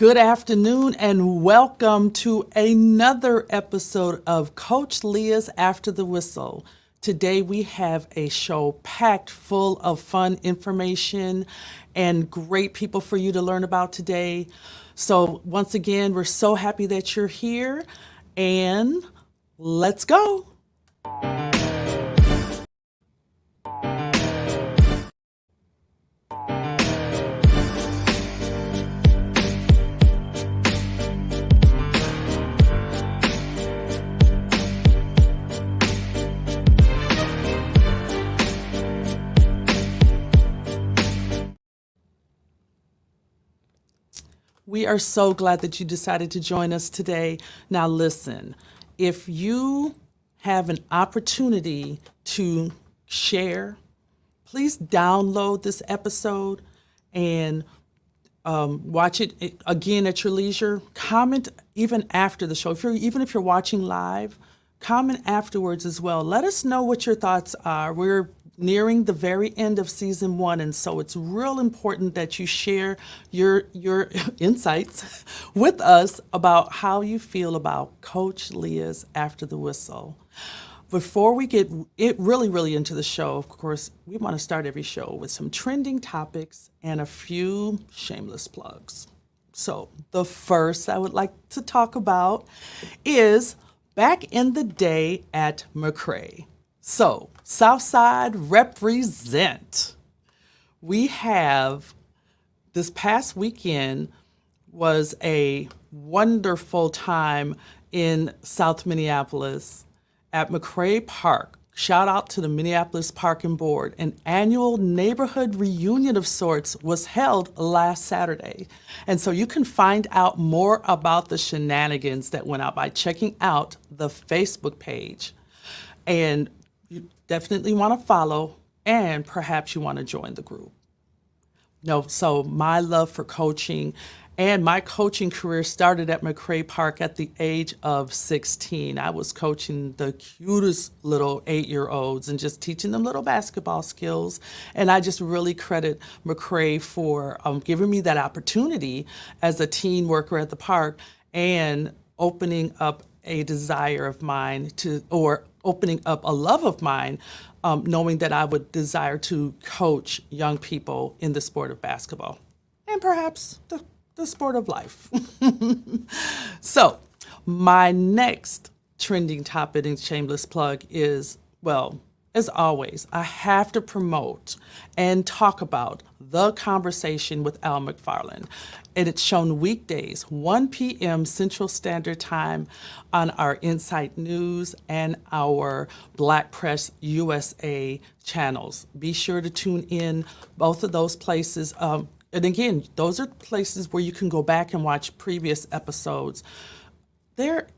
Good afternoon and welcome to another episode of Coach Leah's After the Whistle. Today we have a show packed full of fun information and great people for you to learn about today. So once again, we're so happy that you're here and let's go. We are so glad that you decided to join us today. Now listen, if you have an opportunity to share, please download this episode and watch it again at your leisure. Comment even after the show. Even if you're watching live, comment afterwards as well. Let us know what your thoughts are. We're nearing the very end of season 1, and so it's real important that you share your insights with us about how you feel about Coach Leah's After the Whistle. Before we get really into the show, of course, we want to start every show with some trending topics and a few shameless plugs. So the first I would like to talk about is back in the day at McRae. So, Southside represent. We have, this past weekend was a wonderful time in South Minneapolis at McRae Park. Shout out to the Minneapolis Parking Board. An annual neighborhood reunion of sorts was held last Saturday. And so you can find out more about the shenanigans that went out by checking out the Facebook page. And you definitely want to follow, and perhaps you want to join the group. So my love for coaching and my coaching career started at McRae Park at the age of 16. I was coaching the cutest little 8-year-olds and just teaching them little basketball skills. And I just really credit McRae for giving me that opportunity as a teen worker at the park and opening up a desire of mine or opening up a love of mine, knowing that I would desire to coach young people in the sport of basketball and perhaps the sport of life. So my next trending topic and shameless plug is, well, as always, I have to promote and talk about The Conversation with Al McFarland. And it's shown weekdays, 1 p.m. Central Standard Time on our Insight News and our Black Press USA channels. Be sure to tune in both of those places. And again, those are places where you can go back and watch previous episodes. There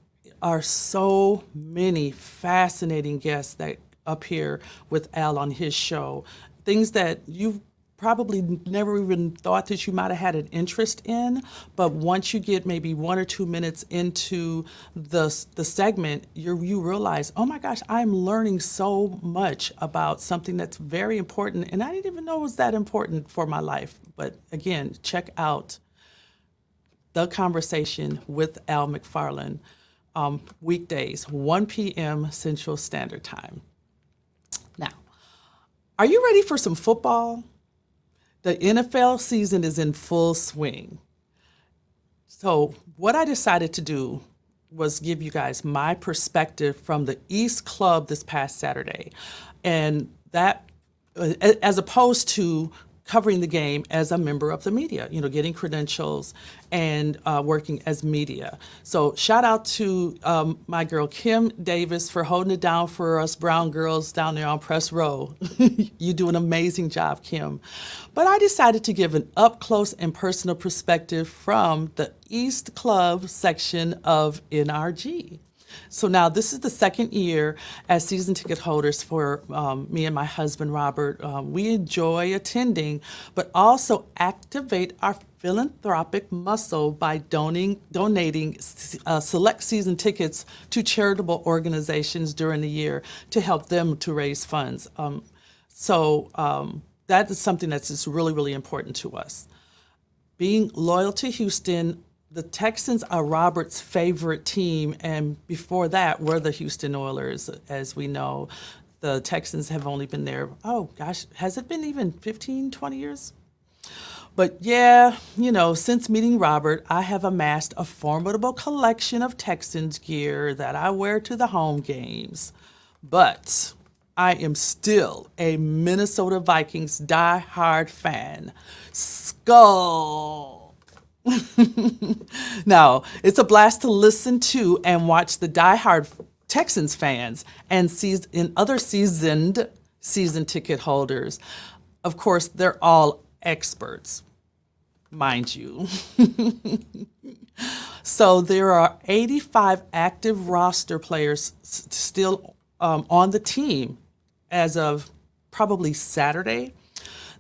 are so many fascinating guests that appear with Al on his show, things that you've probably never even thought that you might have had an interest in, but once you get maybe 1 or 2 minutes into the segment, you realize, oh my gosh, I'm learning so much about something that's very important, and I didn't even know it was that important for my life. But again, check out The Conversation with Al McFarland, weekdays, 1 p.m. Central Standard Time. Now, are you ready for some football? The NFL season is in full swing. So what I decided to do was give you guys my perspective from the East Club this past Saturday. And that, as opposed to covering the game as a member of the media, getting credentials and working as media. So shout out to my girl, Kim Davis, for holding it down for us brown girls down there on press row. You do an amazing job, Kim. But I decided to give an up close and personal perspective from the East Club section of NRG. So now this is the second year as season ticket holders for me and my husband, Robert. We enjoy attending, but also activate our philanthropic muscle by donating select season tickets to charitable organizations during the year to help them to raise funds. That is something that's just really, really important to us. Being loyal to Houston, the Texans are Robert's favorite team, and before that were the Houston Oilers, as we know. The Texans have only been there, oh gosh, has it been even 15, 20 years? But yeah, since meeting Robert, I have amassed a formidable collection of Texans gear that I wear to the home games. But I am still a Minnesota Vikings die-hard fan. Skull! Now, it's a blast to listen to and watch the die-hard Texans fans and other seasoned season ticket holders. Of course, they're all experts, mind you. So there are 85 active roster players still on the team as of probably Saturday.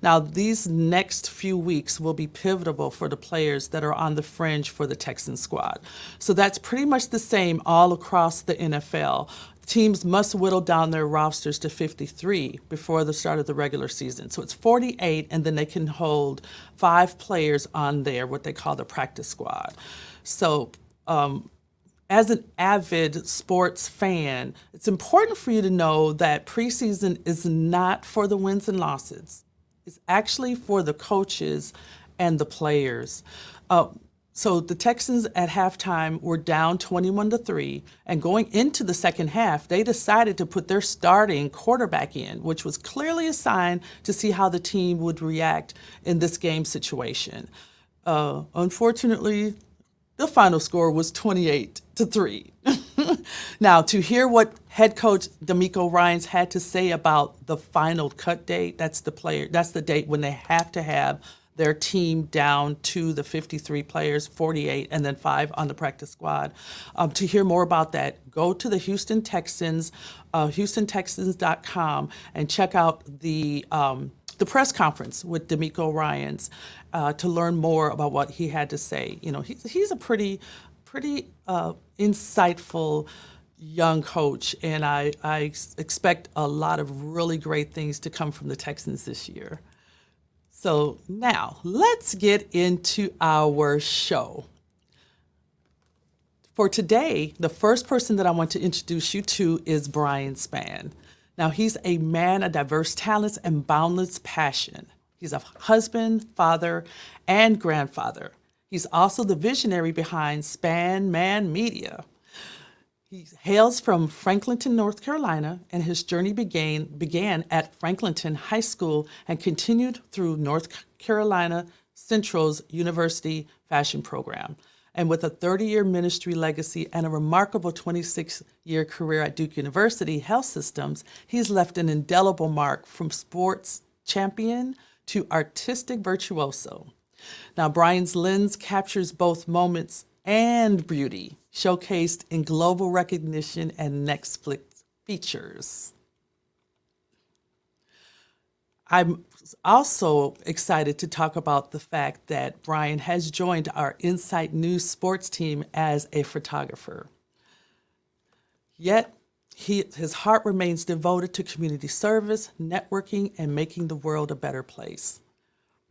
Now, these next few weeks will be pivotal for the players that are on the fringe for the Texans squad. So that's pretty much the same all across the NFL. Teams must whittle down their rosters to 53 before the start of the regular season. So it's 48, and then they can hold 5 players on there, what they call the practice squad. So as an avid sports fan, it's important for you to know that preseason is not for the wins and losses. It's actually for the coaches and the players. So the Texans at halftime were down 21-3, and going into the second half, they decided to put their starting quarterback in, which was clearly a sign to see how the team would react in this game situation. Unfortunately, the final score was 28-3. Now, to hear what head coach DeMeco Ryans had to say about the final cut date, that's the date when they have to have their team down to the 53 players, 48, and then 5 on the practice squad. To hear more about that, go to the Houston Texans, HoustonTexans.com, and check out the press conference with DeMeco Ryans to learn more about what he had to say. He's a pretty insightful young coach, and I expect a lot of really great things to come from the Texans this year. So now let's get into our show. For today, the first person that I want to introduce you to is Brian Spann. Now, he's a man of diverse talents and boundless passion. He's a husband, father, and grandfather. He's also the visionary behind Spann Man Media. He hails from Franklinton, North Carolina, and his journey began at Franklinton High School and continued through North Carolina Central's University Fashion Program. And with a 30-year ministry legacy and a remarkable 26-year career at Duke University Health Systems, he's left an indelible mark from sports champion to artistic virtuoso. Now, Brian's lens captures both moments and beauty, showcased in global recognition and Netflix features. I'm also excited to talk about the fact that Brian has joined our Insight News sports team as a photographer. Yet, his heart remains devoted to community service, networking, and making the world a better place.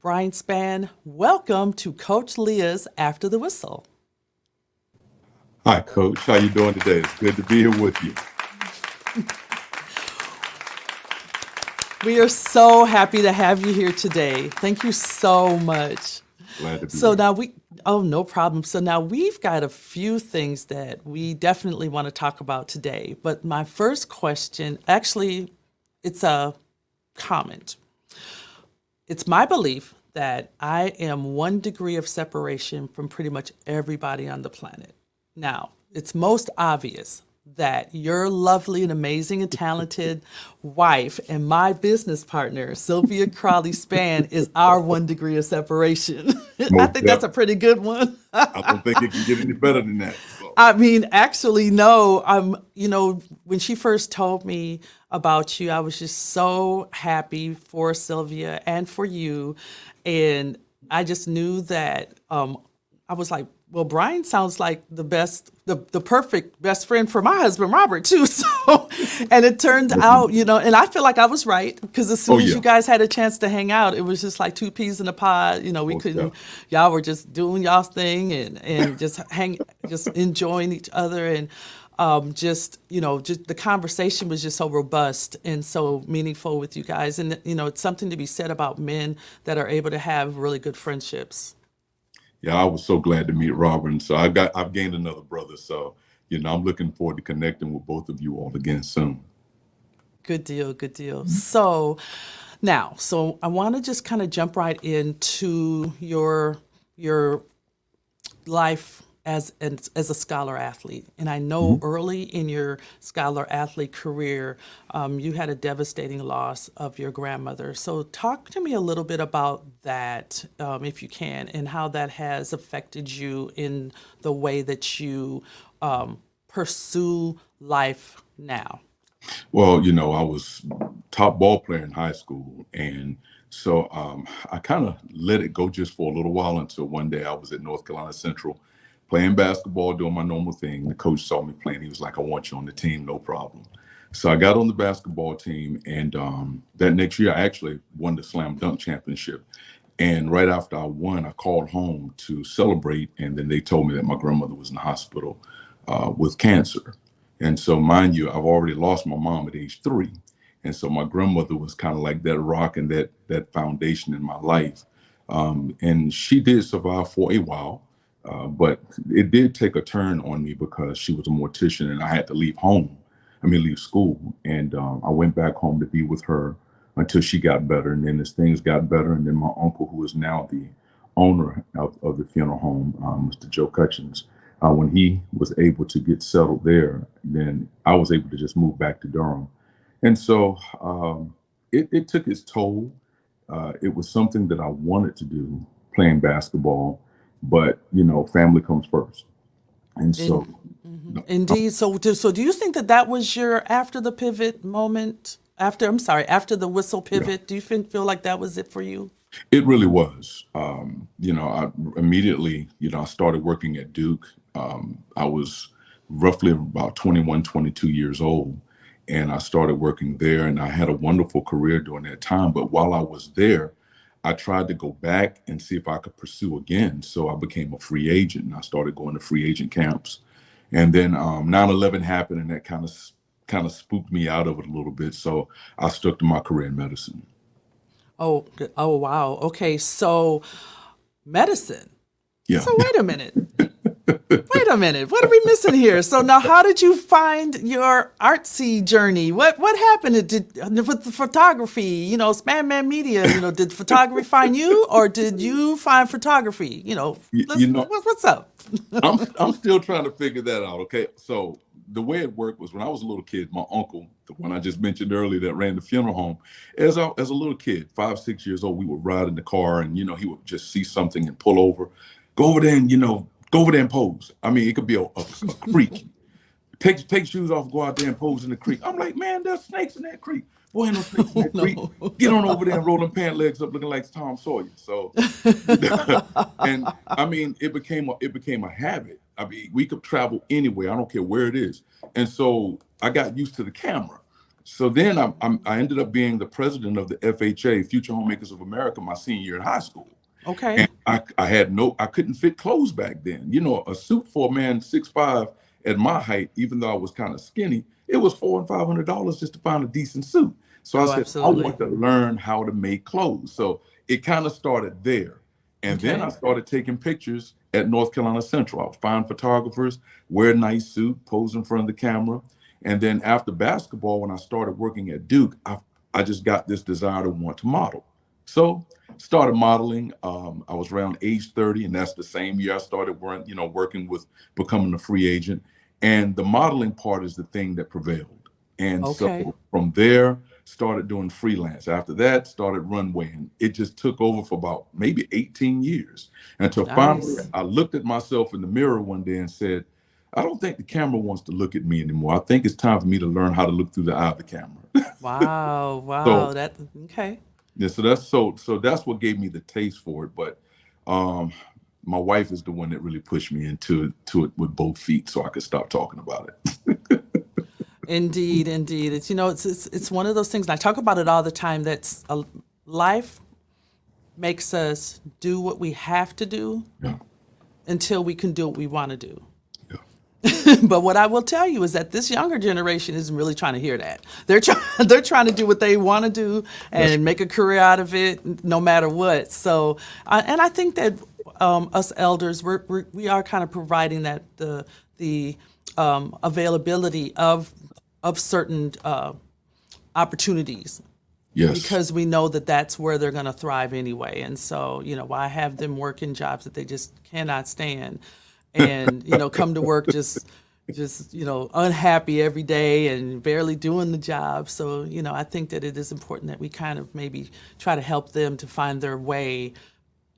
Brian Spann, welcome to CoachLeah's After the Whistle. Hi, Coach. How you doing today? It's good to be here with you. We are so happy to have you here today. Thank you so much. Glad to be So here. now no problem. So now we've got a few things that we definitely want to talk about today. But my first question, actually, it's a comment. It's my belief that I am 1 degree of separation from pretty much everybody on the planet. Now, it's most obvious that your lovely and amazing and talented wife and my business partner, Sylvia Crowley Spann, is our 1 degree of separation. I think that's a pretty good one. I don't think it can get any better than that. So. I mean, actually, no. When she first told me about you, I was just so happy for Sylvia and for you. And I just knew that I was like, Well, Brian sounds like the perfect best friend for my husband, Robert, too. So, and it turned out, and I feel like I was right because as Oh soon as yeah, you guys had a chance to hang out, it was just like two peas in a pod. We most couldn't, definitely. y'all were just doing y'all's thing and just enjoying each other. And just the conversation was just so robust and so meaningful with you guys. And, it's something to be said about men that are able to have really good friendships. Yeah, I was so glad to meet Robert. And so I've gained another brother. So, I'm looking forward to connecting with both of you all again soon. Good deal, good deal. So I want to just kind of jump right into your life as a scholar athlete. And I know Mhm. early in your scholar athlete career, you had a devastating loss of your grandmother. So talk to me a little bit about that, if you can, and how that has affected you in the way that you pursue life now. Well, I was top ball player in high school, and so I kind of let it go just for a little while until one day I was at North Carolina Central playing basketball, doing my normal thing. The coach saw me playing. He was like, "I want you on the team, no problem." So I got on the basketball team, and that next year I actually won the Slam Dunk Championship. And right after I won, I called home to celebrate, and then they told me that my grandmother was in the hospital with cancer. And so, mind you, I've already lost my mom at age 3, and so my grandmother was kind of like that rock and that foundation in my life. And she did survive for a while, but it did take a turn on me because she was a mortician, and I had to leave home. I mean, leave school, and I went back home to be with her until she got better. And then as things got better, and then my uncle, who is now the owner of the funeral home, Mr. Joe Cutchins, when he was able to get settled there, then I was able to just move back to Durham. And so it took its toll. It was something that I wanted to do, playing basketball, but family comes first. And so, Indeed. So do you think that was your after the pivot moment? After the whistle yeah. pivot, do you feel like that was it for you? It really was. I immediately, I started working at Duke. I was roughly about 21, 22 years old, and I started working there, and I had a wonderful career during that time. But while I was there, I tried to go back and see if I could pursue again. So I became a free agent, and I started going to free agent camps. And then 9/11 happened, and that kind of spooked me out of it a little bit. So I stuck to my career in medicine. Oh, wow. Okay, so medicine. Yeah. So wait a minute. Wait a minute. What are we missing here? So now, how did you find your artsy journey? What happened? With the photography? Spann Man Media. Did photography find you, or did you find photography? you, you know, What's up? I'm still trying to figure that out. Okay, so the way it worked was when I was a little kid, my uncle, the one I just mentioned earlier that ran the funeral home, as a little kid, 5, 6 years old, we would ride in the car, and he would just see something and pull over, go over there and go over there and pose. I mean, it could be a creek. Take shoes off, go out there and pose in the creek. I'm like, man, there's snakes in that creek. Boy, ain't no snakes in Oh that creek. no. Get on over there and roll them pant legs up, looking like Tom Sawyer. So, and I mean, it became a habit. I mean, we could travel anywhere. I don't care where it is. And so I got used to the camera. So then I ended up being the president of the FHA, Future Homemakers of America, my senior year in high school. Okay. And I couldn't fit clothes back then. A suit for a man 6'5" at my height, even though I was kind of skinny, it was $400 and $500 just to find a decent suit. So I Oh, said, I absolutely. want to learn how to make clothes. So it kind of started there. And then I Okay. started taking pictures at North Carolina Central. I would find photographers, wear a nice suit, pose in front of the camera. And then after basketball, when I started working at Duke, I just got this desire to want to model. So started modeling. I was around age 30, and that's the same year I started working with becoming a free agent. And the modeling part is the thing that prevailed. And so Okay. from there, started doing freelance. After that, started runway, and it just took over for about maybe 18 years until finally Nice. I looked at myself in the mirror one day and said, I don't think the camera wants to look at me anymore. I think it's time for me to learn how to look through the eye of the camera. Wow. So Wow. Okay. yeah, so that's what gave me the taste for it. But um, my wife is the one that really pushed me into it with both feet so I could stop talking about it. Indeed, indeed. It's one of those things. And I talk about it all the time. That's life makes us do what we have to do Yeah. until we can do what we want to do. Yeah. But what I will tell you is that this younger generation isn't really trying to hear that. They're trying to do what they want to do and make a career out of it, no matter what. So, and I think that us elders, we are kind of providing that the availability of certain opportunities. Yes. Because we know that that's where they're going to thrive anyway. And so, why have them work in jobs that they just cannot stand and, come to work just unhappy every day and barely doing the job. So, I think that it is important that we kind of maybe try to help them to find their way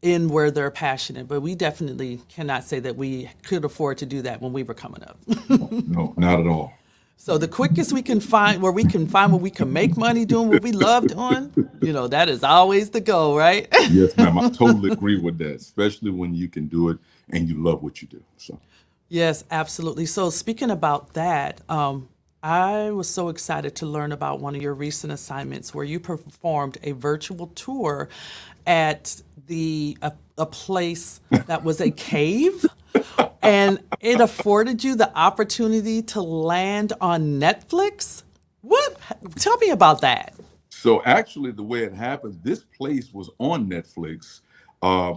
in where they're passionate. But we definitely cannot say that we could afford to do that when we were coming up. No, not at all. So the quickest we can find where we can make money doing what we love doing, that is always the goal, right? Yes, ma'am. I totally agree with that, especially when you can do it and you love what you do. So, Yes, absolutely. So speaking about that, I was so excited to learn about one of your recent assignments where you performed a virtual tour at a place that was a cave. And it afforded you the opportunity to land on Netflix? What? Tell me about that. so actually, the way it happened, this place was on Netflix.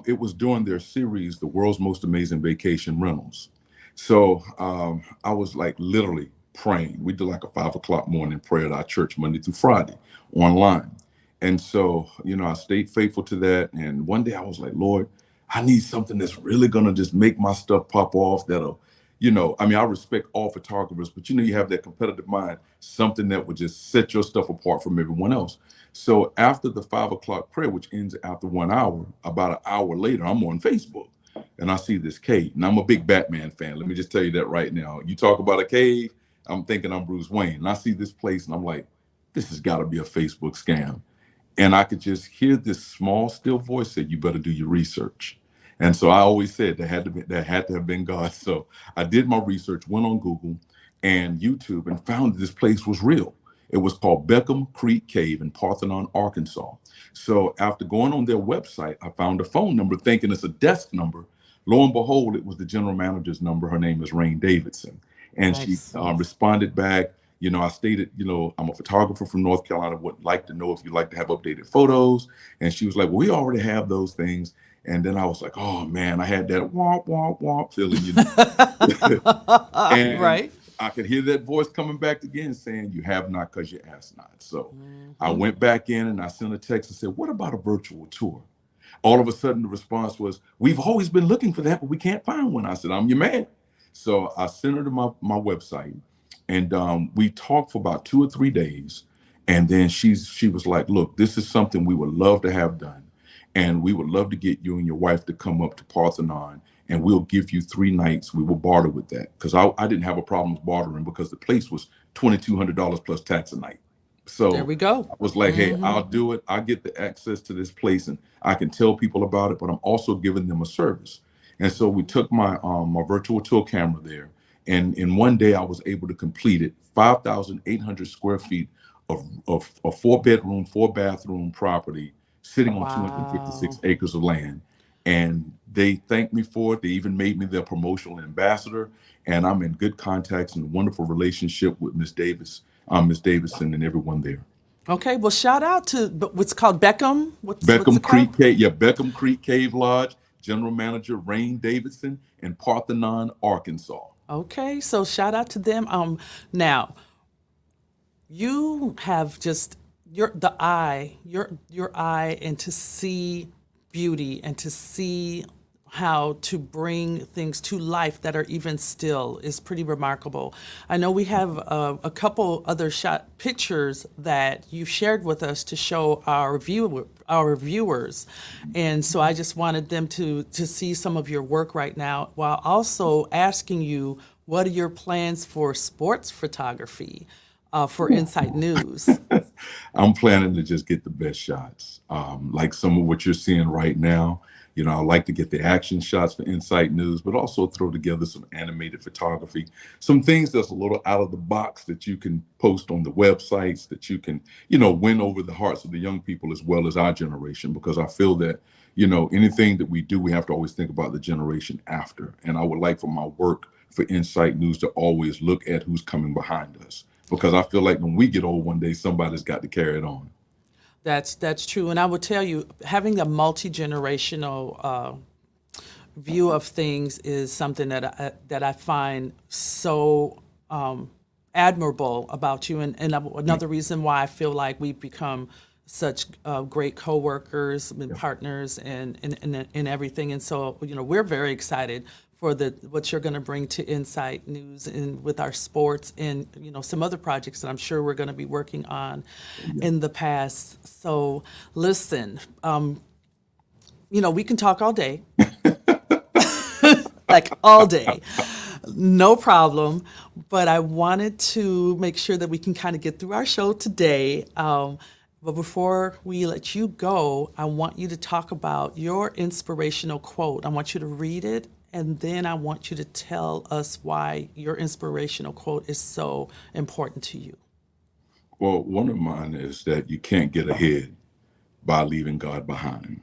It was during their series, The World's Most Amazing Vacation Rentals. So I was like literally praying. We did like a 5 o'clock morning prayer at our church Monday through Friday online. And so, I stayed faithful to that. And one day I was like, Lord, I need something that's really going to just make my stuff pop off. I respect all photographers, but you have that competitive mind, something that would just set your stuff apart from everyone else. So after the 5 o'clock prayer, which ends after 1 hour, about an hour later, I'm on Facebook and I see this cave. And I'm a big Batman fan. Let me just tell you that right now. You talk about a cave, I'm thinking I'm Bruce Wayne. And I see this place and I'm like, this has got to be a Facebook scam. And I could just hear this small, still voice say, you better do your research. And so I always said that had to have been God. So I did my research, went on Google and YouTube and found this place was real. It was called Beckham Creek Cave in Parthenon, Arkansas. So after going on their website, I found a phone number thinking it's a desk number. Lo and behold, it was the general manager's number. Her name is Rain Davidson. And Nice. she responded back. I stated, I'm a photographer from North Carolina, would like to know if you'd like to have updated photos. And she was like, well, we already have those things. And then I was like, oh man, I had that womp, womp, womp feeling, And Right. I could hear that voice coming back again saying, you have not because you asked not. So I went back in and I sent a text and said, what about a virtual tour? All of a sudden, the response was, we've always been looking for that, but we can't find one. I said, I'm your man. So I sent her to my website and we talked for about 2 or 3 days. And then she was like, look, this is something we would love to have done. And we would love to get you and your wife to come up to Parthenon and we'll give you 3 nights. We will barter with that. Because I didn't have a problem bartering because the place was $2,200 plus tax a night. So There we go. I was like, hey, I'll do it. I get the access to this place and I can tell people about it, but I'm also giving them a service. And so we took my virtual tour camera there. And in one day, I was able to complete it, 5,800 square feet of a 4-bedroom, 4-bathroom property sitting on Wow. 256 acres of land. And they thanked me for it. They even made me their promotional ambassador. And I'm in good contacts and a wonderful relationship with Miss Davidson and everyone there. Okay. Well, shout out to what's called Beckham. What's Beckham it Creek called? Cave, Beckham Creek Cave Lodge, General Manager Rain Davidson in Parthenon, Arkansas. Okay. So shout out to them. Now you have just your eye, and to see beauty and to see how to bring things to life that are even still is pretty remarkable. I know we have a couple other pictures that you've shared with us to show our viewers, and so I just wanted them to see some of your work right now, while also asking you what are your plans for sports photography for Insight News. I'm planning to just get the best shots. Like some of what you're seeing right now, You know, I like to get the action shots for Insight News, but also throw together some animated photography, some things that's a little out of the box that you can post on the websites, that you can, win over the hearts of the young people as well as our generation, because I feel that, anything that we do, we have to always think about the generation after. And I would like for my work for Insight News to always look at who's coming behind us, because I feel like when we get old one day, somebody's got to carry it on. That's true, and I will tell you, having a multi-generational view of things is something that I find so admirable about you, and another reason why I feel like we've become such great coworkers and partners and everything. And so, we're very excited for what you're going to bring to Insight News and with our sports and some other projects that I'm sure we're going to be working on in the past. So listen, we can talk all day, like all day, no problem. But I wanted to make sure that we can kind of get through our show today. But before we let you go, I want you to talk about your inspirational quote. I want you to read it, and then I want you to tell us why your inspirational quote is so important to you. Well, one of mine is that you can't get ahead by leaving God behind.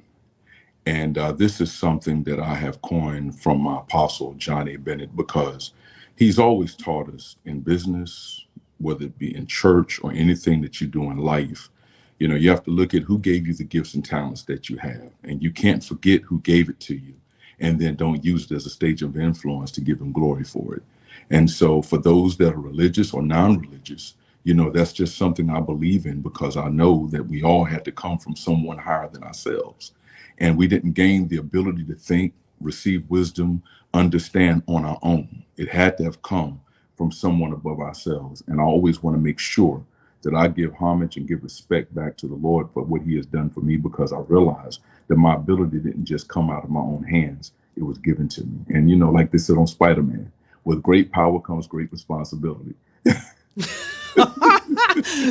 And this is something that I have coined from my apostle, John A. Bennett, because he's always taught us in business, whether it be in church or anything that you do in life, you have to look at who gave you the gifts and talents that you have. And you can't forget who gave it to you, and then don't use it as a stage of influence to give him glory for it. And so for those that are religious or non-religious, that's just something I believe in, because I know that we all had to come from someone higher than ourselves. And we didn't gain the ability to think, receive wisdom, understand on our own. It had to have come from someone above ourselves. And I always want to make sure that I give homage and give respect back to the Lord for what he has done for me, because I realize that my ability didn't just come out of my own hands. It was given to me. And, like they said on Spider-Man, with great power comes great responsibility.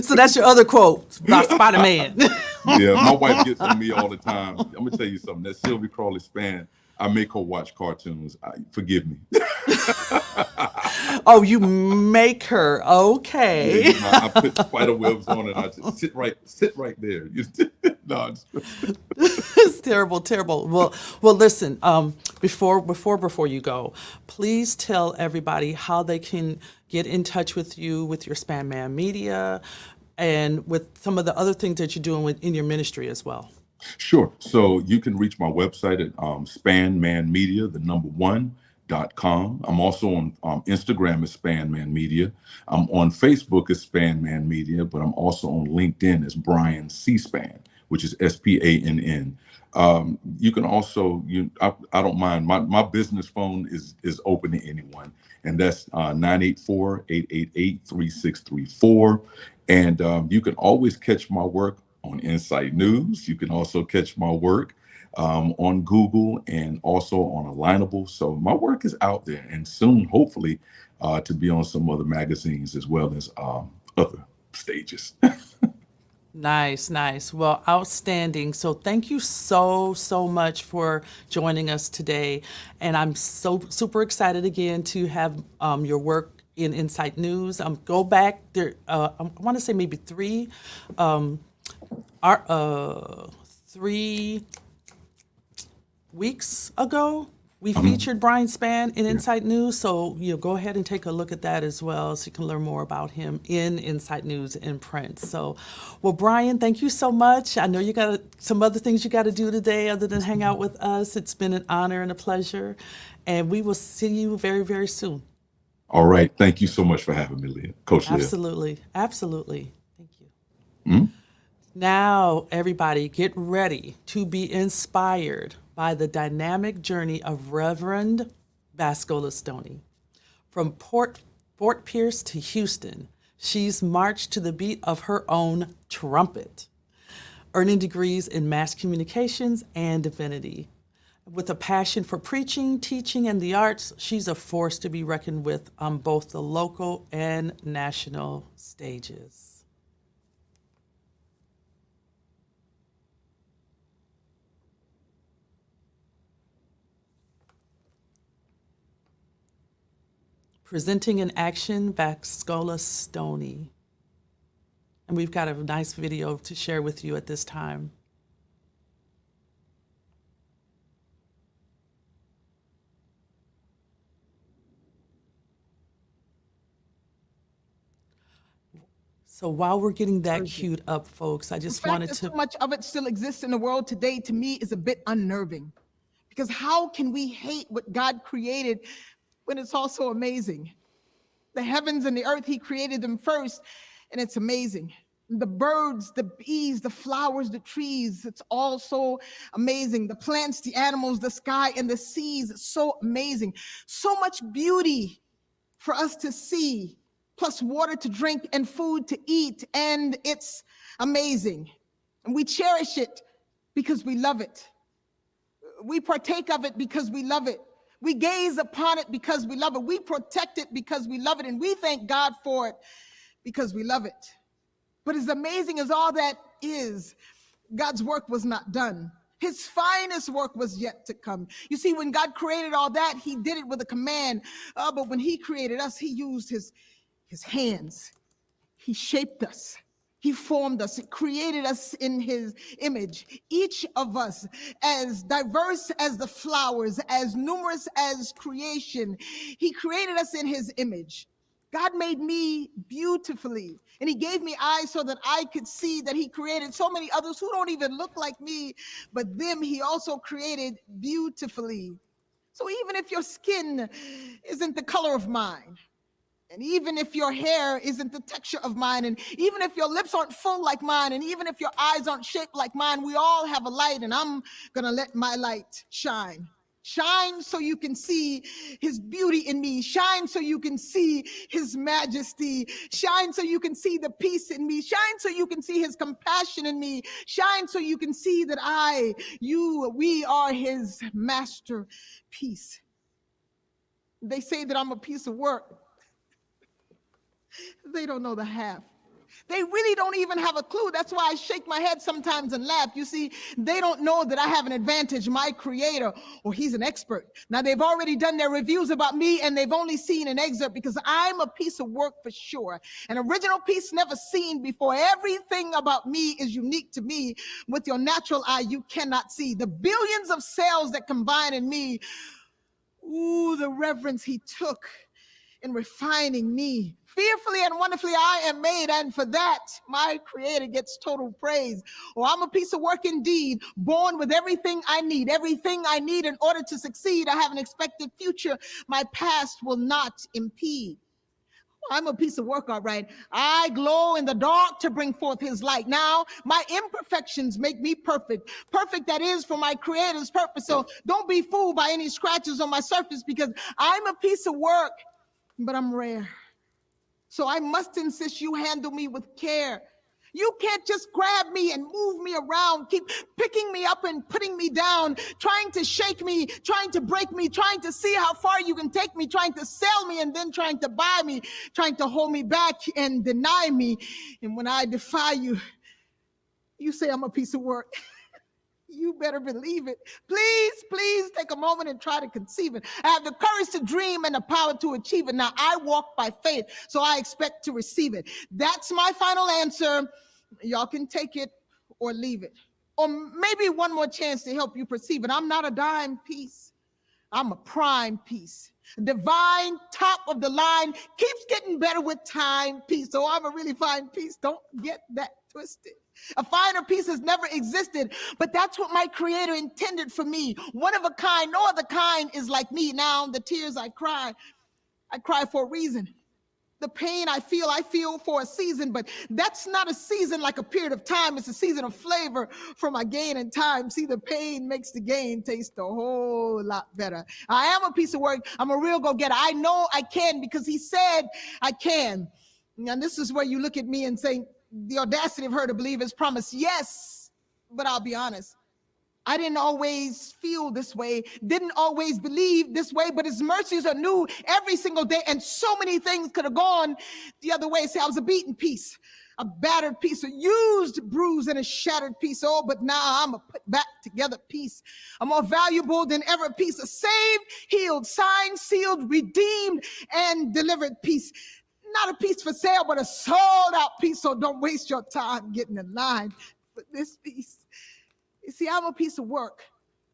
So that's your other quote about Spider-Man. Yeah, my wife gets on me all the time. I'm going to tell you something. That Sylvie Crawley Spann, I make her watch cartoons. Forgive me. Oh, you make her. Okay. Yeah, I put spider webs on and I just sit right there. No, It's terrible, terrible. Well, listen. Before you go, please tell everybody how they can get in touch with you with your Spann Man Media, and with some of the other things that you're doing in your ministry as well. Sure. So you can reach my website at Spann Man Media, the number one.com. I'm also on Instagram as Spann Man Media. I'm on Facebook as Spann Man Media, but I'm also on LinkedIn as Brian C. Spann, which is Spann. You can also, I don't mind. My business phone is open to anyone, and that's 984-888-3634. And you can always catch my work on Insight News. You can also catch my work on Google and also on Alignable. So my work is out there, and soon, hopefully, to be on some other magazines as well as other stages. Nice. Well, outstanding. So thank you so much for joining us today. And I'm so super excited again to have your work in Insight News. Go back there. I want to say maybe 3 weeks ago, we featured Brian Spann in Insight News. So go ahead and take a look at that as well, so you can learn more about him in Insight News in print. So, well, Brian, thank you so much. I know you got some other things you got to do today other than hang out with us. It's been an honor and a pleasure. And we will see you very, very soon. All right. Thank you so much for having me, Leah. Coach Leah. Absolutely. Thank you. Now, everybody, get ready to be inspired by the dynamic journey of Reverend Vascola Stoney. From Fort Pierce to Houston, she's marched to the beat of her own trumpet, earning degrees in mass communications and divinity. With a passion for preaching, teaching, and the arts, she's a force to be reckoned with on both the local and national stages. Presenting in action, Vascola Stoney. And we've got a nice video to share with you at this time. So while we're getting that queued up, folks, I just wanted to... So much of it still exists in the world today, to me, is a bit unnerving. Because how can we hate what God created when it's all so amazing? The heavens and the earth, he created them first, and it's amazing. The birds, the bees, the flowers, the trees, it's all so amazing. The plants, the animals, the sky, and the seas, it's so amazing. So much beauty for us to see, plus water to drink and food to eat, and it's amazing. And we cherish it because we love it. We partake of it because we love it. We gaze upon it because we love it. We protect it because we love it, and we thank God for it because we love it. But as amazing as all that is, God's work was not done. His finest work was yet to come. You see, when God created all that, he did it with a command. But when he created us, he used his hands. He shaped us. He formed us. He created us in his image. Each of us, as diverse as the flowers, as numerous as creation, he created us in his image. God made me beautifully, and he gave me eyes so that I could see that he created so many others who don't even look like me, but them he also created beautifully. So even if your skin isn't the color of mine, and even if your hair isn't the texture of mine, and even if your lips aren't full like mine, and even if your eyes aren't shaped like mine, we all have a light, and I'm gonna let my light shine. Shine so you can see his beauty in me. Shine so you can see his majesty. Shine so you can see the peace in me. Shine so you can see his compassion in me. Shine so you can see that we are his masterpiece. They say that I'm a piece of work. They don't know the half. They really don't even have a clue. That's why I shake my head sometimes and laugh. You see, they don't know that I have an advantage. My creator, he's an expert. Now, they've already done their reviews about me, and they've only seen an excerpt because I'm a piece of work for sure. An original piece never seen before. Everything about me is unique to me. With your natural eye, you cannot see. The billions of cells that combine in me, the reverence he took in refining me. Fearfully and wonderfully I am made, and for that, my creator gets total praise. I'm a piece of work indeed, born with everything I need in order to succeed. I have an expected future my past will not impede. I'm a piece of work, all right. I glow in the dark to bring forth his light. Now, my imperfections make me perfect. Perfect, that is, for my creator's purpose. So don't be fooled by any scratches on my surface, because I'm a piece of work, but I'm rare. So I must insist you handle me with care. You can't just grab me and move me around, keep picking me up and putting me down, trying to shake me, trying to break me, trying to see how far you can take me, trying to sell me and then trying to buy me, trying to hold me back and deny me. And when I defy you, you say I'm a piece of work. You better believe it. Please take a moment and try to conceive it. I have the courage to dream and the power to achieve it. Now, I walk by faith, so I expect to receive it. That's my final answer. Y'all can take it or leave it. Or maybe one more chance to help you perceive it. I'm not a dime piece. I'm a prime piece. Divine, top of the line, keeps getting better with time piece. So I'm a really fine piece. Don't get that twisted. A finer piece has never existed, but that's what my creator intended for me. One of a kind, no other kind is like me. Now, the tears I cry for a reason. The pain I feel for a season, but that's not a season like a period of time. It's a season of flavor for my gain in time. See, the pain makes the gain taste a whole lot better. I am a piece of work. I'm a real go-getter. I know I can because he said I can. And this is where you look at me and say, the audacity of her to believe his promise. Yes, but I'll be honest. I didn't always feel this way, didn't always believe this way, but his mercies are new every single day, and so many things could have gone the other way. See, I was a beaten piece. a battered piece, a used, bruised, and a shattered piece. Oh, but now I'm a put back together piece. A more valuable than ever piece. A saved, healed, signed, sealed, redeemed, and delivered piece. Not a piece for sale, but a sold out piece. So don't waste your time getting in line for this piece. You see, I'm a piece of work,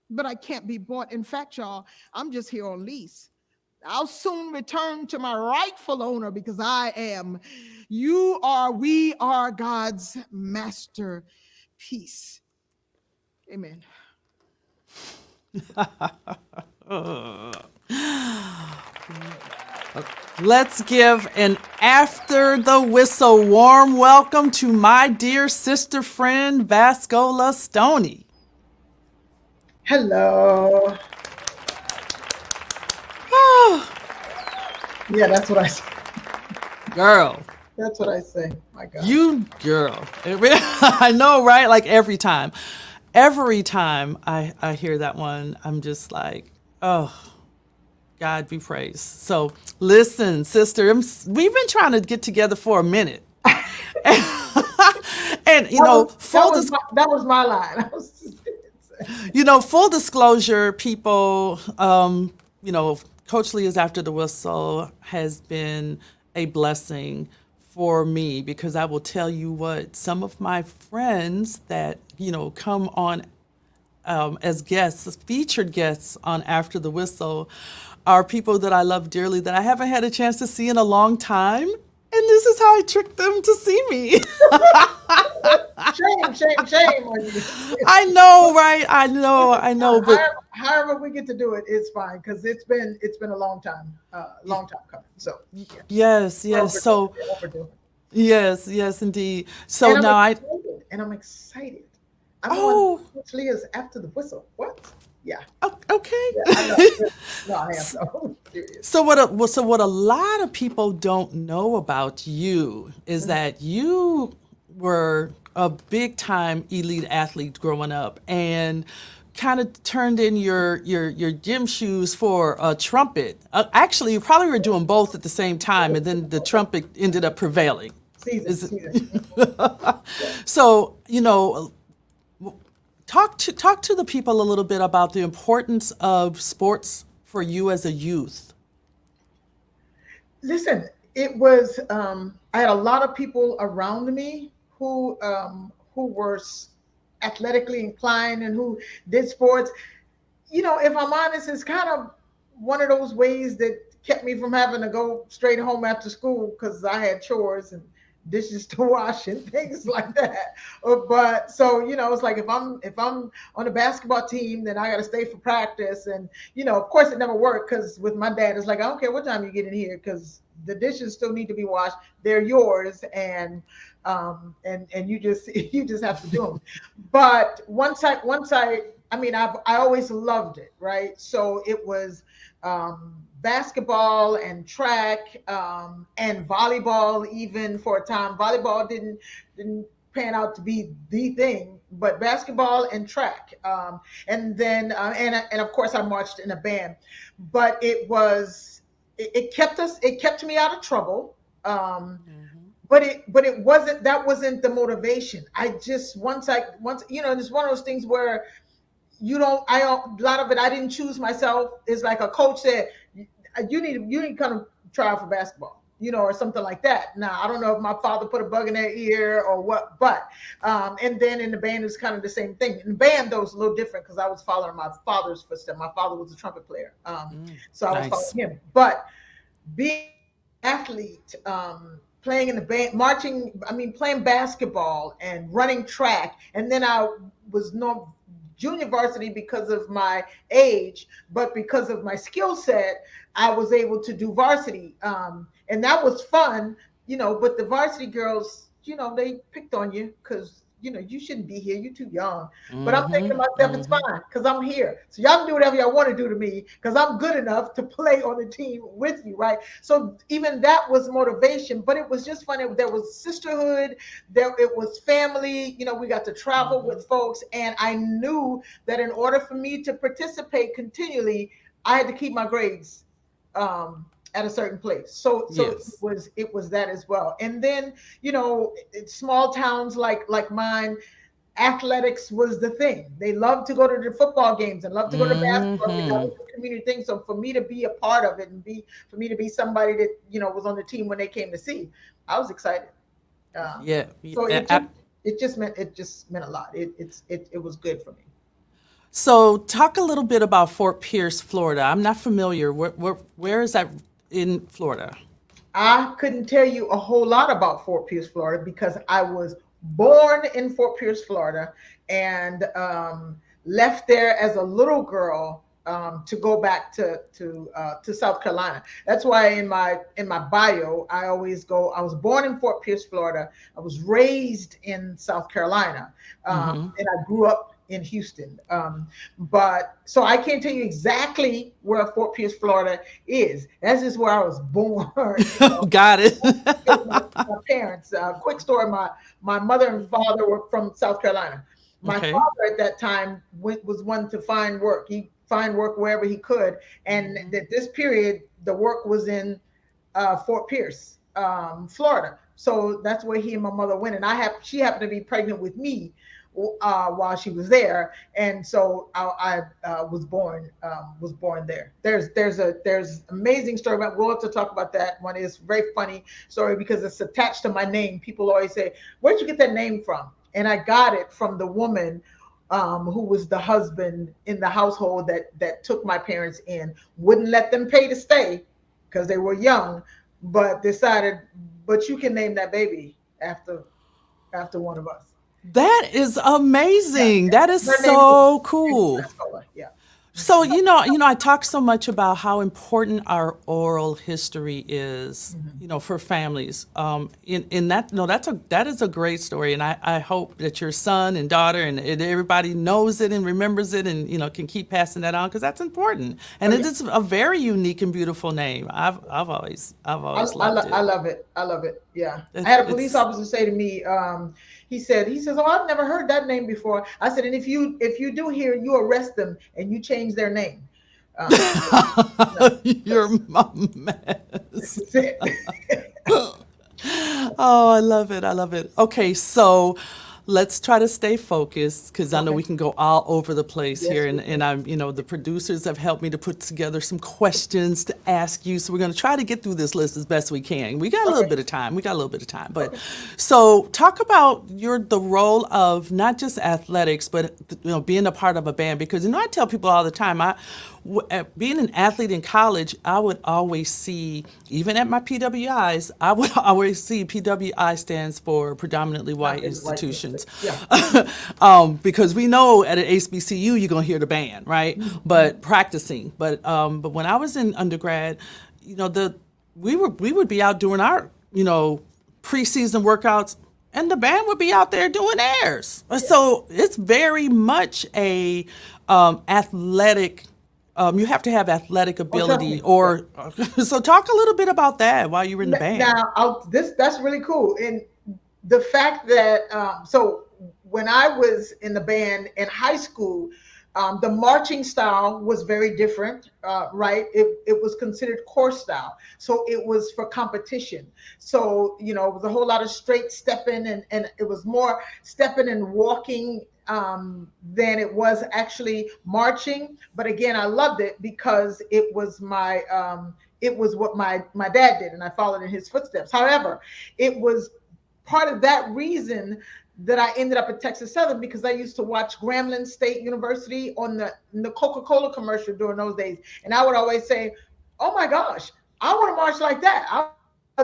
but I can't be bought. In fact, y'all, I'm just here on lease. I'll soon return to my rightful owner because we are God's masterpiece. Amen. Let's give an after the whistle warm welcome to my dear sister friend, Vascola Stoney. Hello. Yeah, that's what I say. Girl. That's what I say. My God. You girl. I know, right? Like every time I hear that one, I'm just like, oh, God be praised. So listen, sister, we've been trying to get together for a minute. And that was my line. Full disclosure, people, Coach Leah's After the Whistle has been a blessing for me because I will tell you what, some of my friends that, come on as guests, featured guests on After the Whistle are people that I love dearly that I haven't had a chance to see in a long time. And this is how I tricked them to see me. Shame on you. I know, right? I know. But however we get to do it, it's fine because it's been a long time coming. So yes. So yes, indeed. So and now I'm excited. I'm on Coach Leah's After the Whistle. What? Yeah. Oh, okay. Yeah, no, I am so serious. So what a lot of people don't know about you is that you were a big time elite athlete growing up and kind of turned in your gym shoes for a trumpet. Actually, you probably were doing both at the same time, and then the trumpet ended up prevailing. Season. So, talk to the people a little bit about the importance of sports for you as a youth. Listen, it was I had a lot of people around me who were athletically inclined and who did sports. If I'm honest, it's kind of one of those ways that kept me from having to go straight home after school because I had chores and dishes to wash and things like that. But so it's like if I'm on a basketball team, then I got to stay for practice. And of course, it never worked because with my dad, it's like I don't care what time you get in here because the dishes still need to be washed. They're yours, and you just have to do them. But once I always loved it, right? So it was basketball and track and volleyball. Even for a time, volleyball didn't pan out to be the thing, but basketball and track, and then and of course I marched in a band. But it kept me out of trouble. But it wasn't, that wasn't the motivation. I just once it's one of those things where a lot of it I didn't choose myself. It's like a coach said, you need to kind of try out for basketball, or something like that. Now I don't know if my father put a bug in their ear or what, but and then in the band it's kind of the same thing. In the band though it's a little different because I was following my father's footsteps. My father was a trumpet player, so I was following him. But being an athlete, playing in the band, playing basketball and running track, and then I was junior varsity because of my age, but because of my skill set, I was able to do varsity. And that was fun, but the varsity girls, they picked on you because, you shouldn't be here. You're too young. But I'm thinking to myself, it's fine because I'm here. So y'all can do whatever y'all want to do to me because I'm good enough to play on the team with you, right? So even that was motivation, but it was just fun. There was sisterhood. It was family. We got to travel with folks. And I knew that in order for me to participate continually, I had to keep my grades at a certain place. So Yes. it was that as well. And then, you know, small towns like mine, athletics was the thing. They loved to go to the football games and loved to go to basketball games. That Hmm. was the community thing. So for me to be a part of it and be for me to be somebody that, you know, was on the team when they came to see, I was excited. Um, Yeah. so it just meant a lot. It was good for me. So talk a little bit about Fort Pierce, Florida. I'm not familiar. Where is that in Florida? I couldn't tell you a whole lot about Fort Pierce, Florida, because I was born in Fort Pierce, Florida, and left there as a little girl to go back to South Carolina. That's why in my bio I always go. I was born in Fort Pierce, Florida. I was raised in South Carolina, Hmm. and I grew up in Houston. But so I can't tell you exactly where Fort Pierce, Florida is. That's just where I was born. You know, Got it. my parents. Quick story: my mother and father were from South Carolina. My Okay. father at that time was one to find work. He find work wherever he could, and Hmm. that this period the work was in Fort Pierce, Florida. So that's where he and my mother went, and she happened to be pregnant with me while she was there, and so I was born there. There's amazing story about. We'll have to talk about that one. It's a very funny story because it's attached to my name. People always say, "Where'd you get that name from?" And I got it from the woman who was the husband in the household that took my parents in, wouldn't let them pay to stay because they were young, but decided, but you can name that baby after one of us. That is Yeah, amazing. That is yeah. Her name is so cool. Vascola. Yeah. So, I talk so much about how important our oral history is, Mhm. for families. In that, no, that is a great story, and I hope that your son and daughter and everybody knows it and remembers it, and can keep passing that on because that's important. Oh And it yeah. is a very unique and beautiful name. I've always loved I it. love it. I love it. Yeah. I It had a police it's officer say to me, he says, "Oh, I've never heard that name before." I said, "And if you do hear, you arrest them and you change their name." Yeah, no, your that's mess. that's it. Oh, I love it. I love it. Okay, so let's try to stay focused because I know Okay. we can go all over the place here. Yes, we And can. I'm, the producers have helped me to put together some questions to ask you. So we're going to try to get through this list as best we can. We got a little Okay. bit of time. We got a little bit of time. But Okay. so talk about the role of not just athletics, but being a part of a band. Because I tell people all the time, being an athlete in college, I would always see, even at my PWIs, I would always see PWI stands for predominantly white Not in the white institutions. mistake. Yeah. Because we know at an HBCU you're gonna hear the band, right? Mhm. But practicing. But when I was in undergrad, the we would be out doing our preseason workouts, and the band would be out there doing theirs. Yeah. So it's very much a athletic. You have to have athletic Oh, trust ability, me. Yeah. or so. Talk a little bit about that while you were in the band. Now, that's really cool, and the fact that so when I was in the band in high school, the marching style was very different, right? It was considered course style, so it was for competition. So it was a whole lot of straight stepping, and it was more stepping and walking than it was actually marching. But again, I loved it because it was what my dad did, and I followed in his footsteps. However, it was part of that reason that I ended up at Texas Southern because I used to watch Grambling State University on the Coca-Cola commercial during those days, and I would always say, "Oh my gosh, I want to march like that. I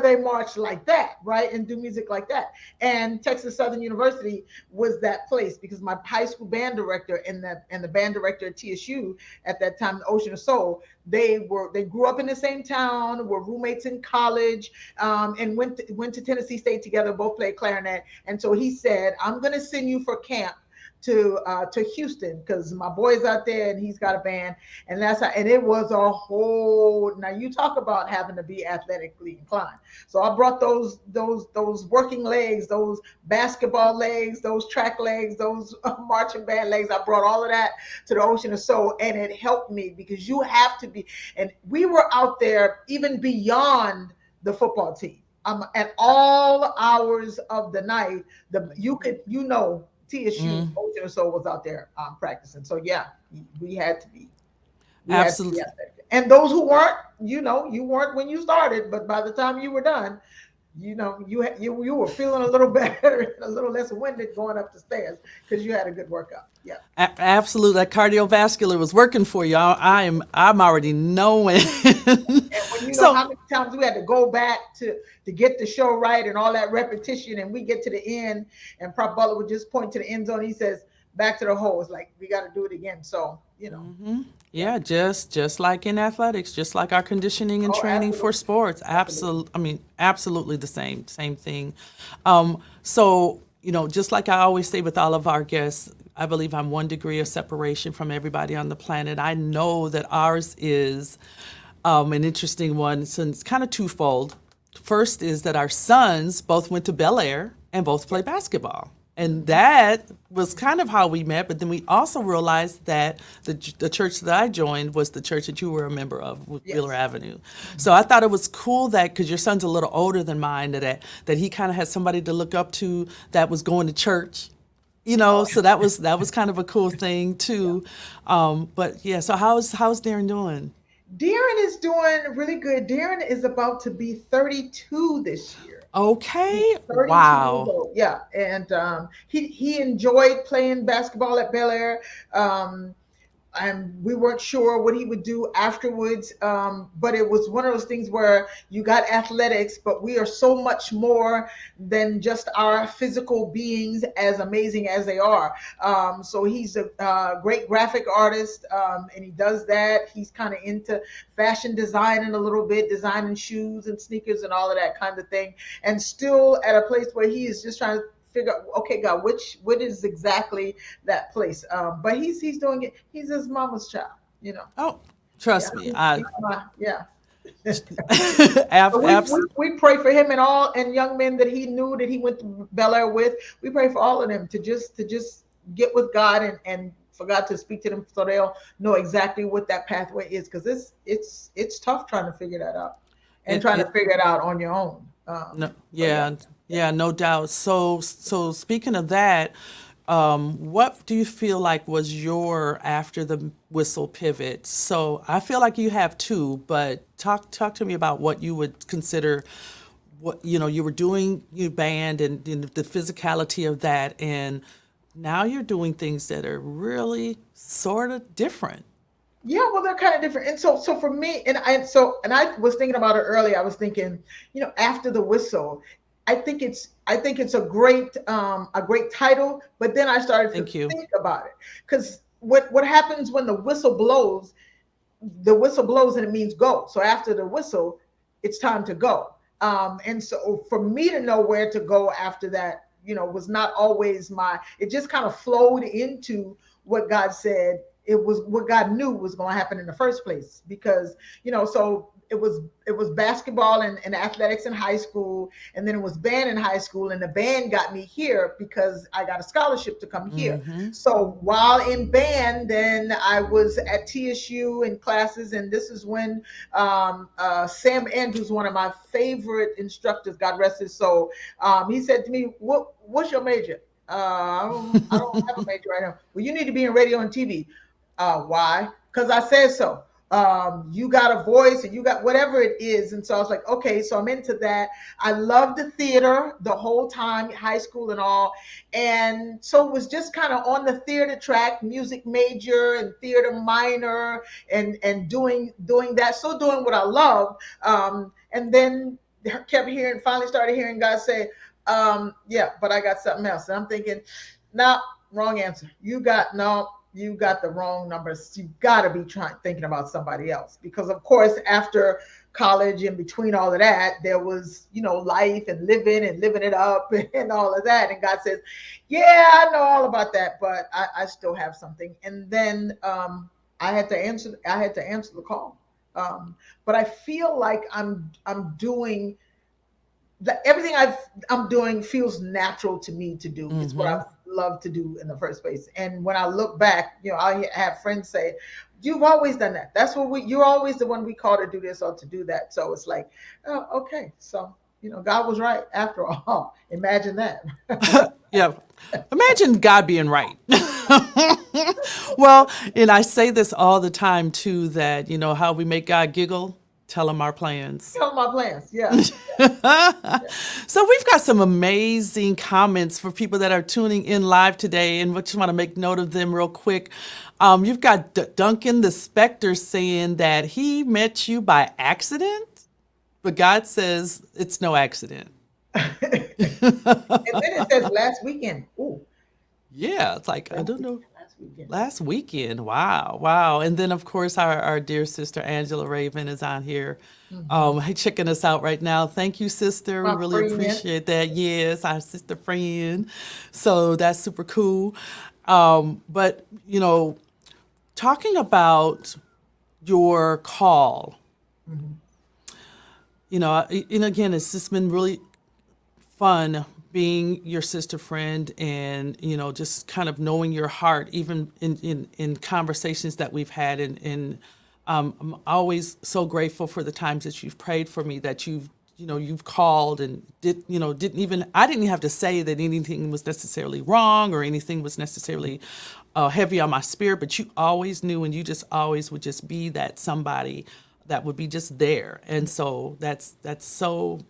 they march like that, right, and do music like that." And Texas Southern University was that place because my high school band director and the band director at TSU at that time, the Ocean of Soul, they grew up in the same town, were roommates in college, and went to Tennessee State together. Both played clarinet, and so he said, "I'm going to send you for camp to Houston because my boy's out there and he's got a band, and that's how. And it was a whole. Now you talk about having to be athletically inclined. So I brought those working legs, those basketball legs, those track legs, those marching band legs. I brought all of that to the Ocean of Soul, and it helped me because you have to be. And we were out there even beyond the football team. At all hours of the night, TSU Ocean of Soul was out there practicing. So yeah, we had to be. Absolutely. And those who weren't, you weren't when you started, but by the time you were done, you were feeling a little better, a little less winded going up the stairs because you had a good workout. Yeah. Absolutely. That cardiovascular was working for you. I'm already knowing. And when you know how many times we had to go back to get the show right and all that repetition, and we get to the end, and Prop Butler would just point to the end zone. He says, "Back to the hole." It's like we got to do it again. So Yeah, just like in athletics, just like our conditioning and training for sports. Absolutely. I mean, absolutely the same thing. So, just like I always say with all of our guests, I believe I'm 1 degree of separation from everybody on the planet. I know that ours is an interesting one, since it's kind of twofold. First is that our sons both went to Bel Air and both play basketball. And that was kind of how we met. But then we also realized that the church that I joined was the church that you were a member of, with Wheeler Avenue. So I thought it was cool that, because your son's a little older than mine, that he kind of had somebody to look up to that was going to church. So that was kind of a cool thing too. But yeah, so how's Darren doing? Darren is doing really good. Darren is about to be 32 this year. Okay. 32 Wow. years old. Yeah, and he enjoyed playing basketball at Bel Air. And we weren't sure what he would do afterwards, but it was one of those things where you got athletics, but we are so much more than just our physical beings, as amazing as they are. So he's a great graphic artist, and he does that. He's kind of into fashion designing a little bit, designing shoes and sneakers and all of that kind of thing, and still at a place where he is just trying to figure out, okay, God, what is exactly that place? But he's doing it. He's his mama's child, Oh, trust me. Yeah. Absolutely. We pray for him and young men that he knew that he went to Bel Air with. We pray for all of them to just get with God and for God to speak to them so they'll know exactly what that pathway is, because it's tough trying to figure that out and trying to figure it out on your own. Yeah, no doubt. So speaking of that, what do you feel like was your after the whistle pivot? So I feel like you have two, but talk to me about what you would consider, what you were doing, your band and the physicality of that, and now you're doing things that are really sort of different. Yeah, well, they're kind of different. And so for me, and I was thinking about it earlier. I was thinking, after the whistle, I think it's a great title. But then I started to think about it, because what happens when the whistle blows? The whistle blows and it means go. So after the whistle, it's time to go. And so for me to know where to go after that, was not always it just kind of flowed into what God said. It was what God knew was going to happen in the first place, because, so it was basketball and athletics in high school. And then it was band in high school, and the band got me here because I got a scholarship to come here. Mm-hmm. So while in band, then I was at TSU in classes. And this is when Sam Andrews, one of my favorite instructors, God rest his soul, he said to me, what's your major? I don't have a major right now. Well, you need to be in radio and TV. Why? Because I said so. You got a voice and you got whatever it is. And so I was like, okay, so I'm into that. I loved the theater the whole time, high school and all. And so it was just kind of on the theater track, music major and theater minor, and doing that. So doing what I love. And then finally started hearing God say, yeah, but I got something else. And I'm thinking, no, wrong answer. You got the wrong numbers. You got to be thinking about somebody else, because of course, after college, in between all of that, there was, life and living it up and all of that. And God says, yeah, I know all about that, but I still have something. And then I had to answer the call. But I feel like I'm doing everything I'm doing feels natural to me to do. It's what Mm-hmm. I've loved to do in the first place. And when I look back, I have friends say, "You've always done that. That's what you're always the one we call to do this or to do that." So it's like, oh, okay, so God was right after all. Imagine that. Yeah. Imagine God being right. Well, and I say this all the time too, that, how we make God giggle, tell him our plans. Tell my plans. Yeah. So we've got some amazing comments for people that are tuning in live today, and we just want to make note of them real quick. You've got Duncan the Spectre saying that he met you by accident, but God says it's no accident. And then it says last weekend. Ooh, Yeah, it's like, I last don't weekend. know. Last weekend. Last weekend. Wow. Wow. And then, of course, our dear sister Angela Raven is on here. Hey, checking us out right now. Thank you, sister. We My really friend. appreciate that. Yes, our sister friend. So that's super cool. But, talking about your call, and again, it's just been really fun being your sister friend and just kind of knowing your heart even in conversations that we've had and I'm always so grateful for the times that you've prayed for me, that you've called and didn't even I didn't have to say that anything was necessarily wrong or anything was necessarily heavy on my spirit, but you always knew, and you just always would just be that somebody that would be just there. And so that's so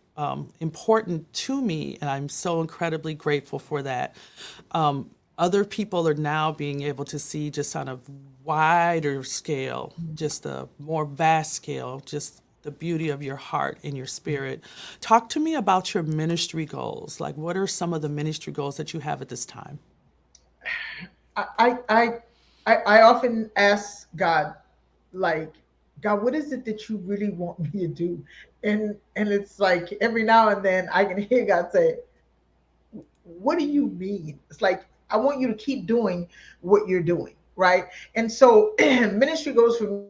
important to me, and I'm so incredibly grateful for that. Other people are now being able to see just on a wider scale, just a more vast scale, just the beauty of your heart and your spirit. Talk to me about your ministry goals. Like, what are some of the ministry goals that you have at this time? I I I often ask God, like, God, what is it that you really want me to do? And it's like every now and then I can hear God say, what do you mean? It's like, I want you to keep doing what you're doing, right? And so ministry goes for me.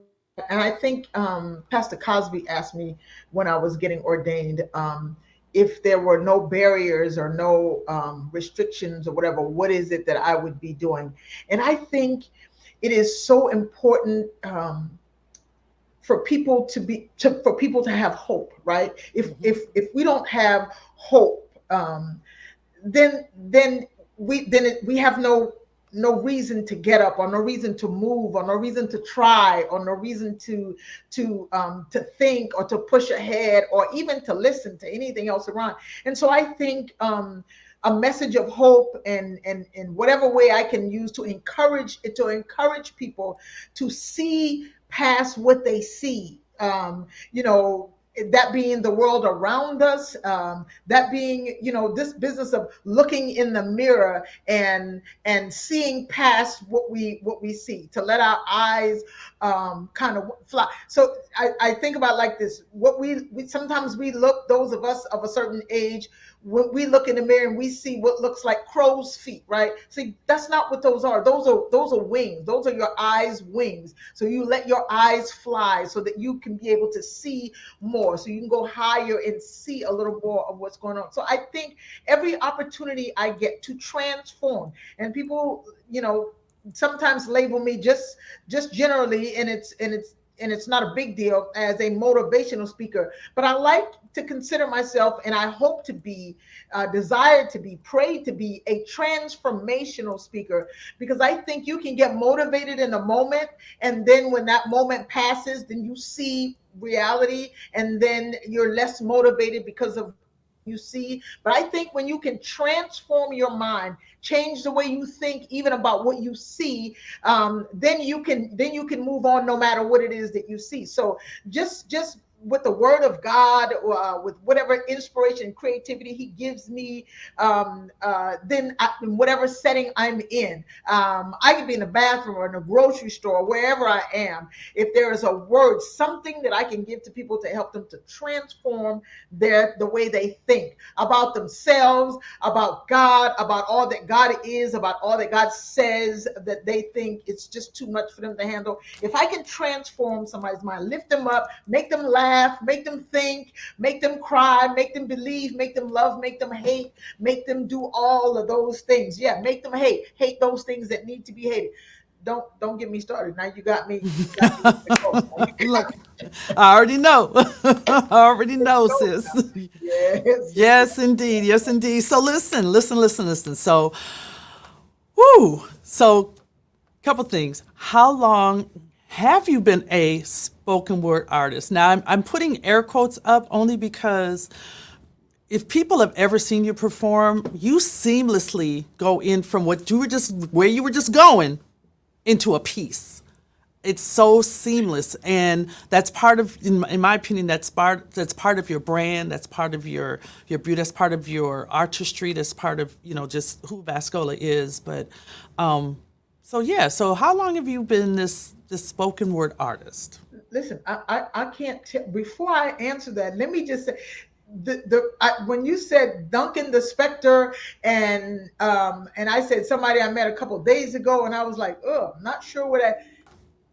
And I think Pastor Cosby asked me when I was getting ordained, if there were no barriers or no restrictions or whatever, what is it that I would be doing? And I think it is so important for people for people to have hope, right? If we don't have hope, then we have no reason to get up, or no reason to move, or no reason to try, or no reason to think or to push ahead, or even to listen to anything else around. And so I think a message of hope, and in whatever way I can use to encourage people to see past what they see. That being the world around us, that being, this business of looking in the mirror and seeing past what we see, to let our eyes kind of fly. So I think about like this: what we sometimes we look, those of us of a certain age, when we look in the mirror and we see what looks like crow's feet, right? See, that's not what those are. Those are wings. Those are your eyes' wings. So you let your eyes fly so that you can be able to see more, so you can go higher and see a little more of what's going on. So I think every opportunity I get to transform, and people, sometimes label me just generally, and it's not a big deal, as a motivational speaker, but I like to consider myself, and I hope to be, desire to be, pray to be a transformational speaker, because I think you can get motivated in a moment, and then when that moment passes, then you see reality, and then you're less motivated because of you see. But I think when you can transform your mind, change the way you think, even about what you see, then you can move on no matter what it is that you see. So just with the word of God, with whatever inspiration, creativity he gives me, in whatever setting I'm in. I could be in the bathroom or in a grocery store, wherever I am. If there is a word, something that I can give to people to help them to transform the way they think about themselves, about God, about all that God is, about all that God says, that they think it's just too much for them to handle. If I can transform somebody's mind, lift them up, make them laugh, make them think, make them cry, make them believe, make them love, make them hate, make them do all of those things. Yeah, make them hate those things that need to be hated. Don't get me started. Now you got me. You got me. Look, I already know. I already know, sis. Yes. Yes, indeed. Yes, indeed. So listen. So, whoo. So, couple things. How long have you been a spoken word artist? Now, I'm putting air quotes up only because if people have ever seen you perform, you seamlessly go in from where you were just going into a piece. It's so seamless, and that's part of, in my opinion, that's part of your brand, that's part of your beauty, that's part of your artistry, that's part of just who Vascola is. But so how long have you been this spoken word artist? Listen, I can't tell. Before I answer that, let me just say, when you said Duncan the Spectre, and I said somebody I met a couple of days ago, and I was like, oh, I'm not sure what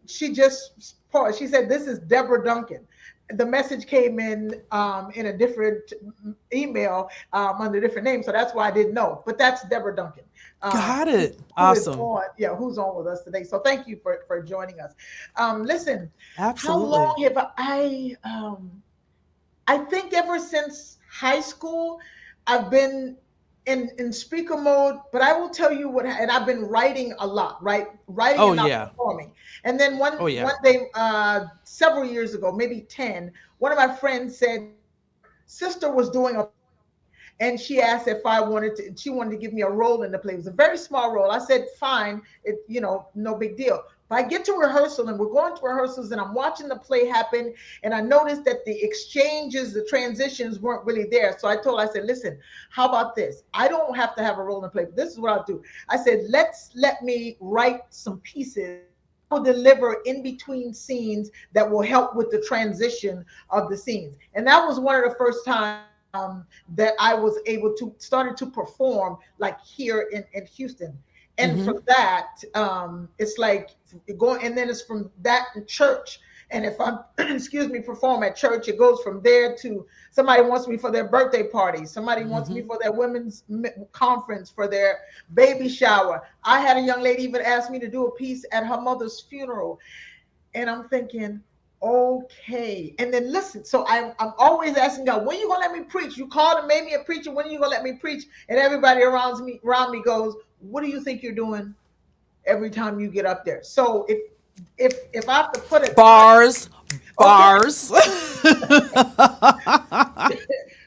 she just paused. She said, "This is Deborah Duncan." The message came in a different email under a different name, so that's why I didn't know. But that's Deborah Duncan. Got it. Who is Awesome. who's on with us today? So thank you for joining us. Listen, Absolutely. how long have I think ever since high school, I've been in speaker mode, but I will tell you and I've been writing a lot, right? Writing Oh and not yeah. performing. And then one Oh yeah. one day, several years ago, maybe 10, one of my friends said, sister was doing a, and she asked if she wanted to give me a role in the play. It was a very small role. I said, fine, no big deal. But I get to rehearsal, and we're going to rehearsals, and I'm watching the play happen, and I noticed that the exchanges, the transitions weren't really there. So I said, listen, how about this? I don't have to have a role in the play, but this is what I'll do. I said, let me write some pieces will deliver in between scenes that will help with the transition of the scenes. And that was one of the first times that I was able to started to perform, like here in Houston. And Mm-hmm. from that, it's like going, and then it's from that in church. And if I'm, excuse me, perform at church, it goes from there to somebody wants me for their birthday party. Somebody wants me Mm-hmm. for their women's conference, for their baby shower. I had a young lady even ask me to do a piece at her mother's funeral. And I'm thinking, okay. And then listen, so I'm always asking God, when are you gonna let me preach? You called and made me a preacher. When are you gonna let me preach? And everybody around me goes, what do you think you're doing every time you get up there? So if I have to put it, Bars. okay.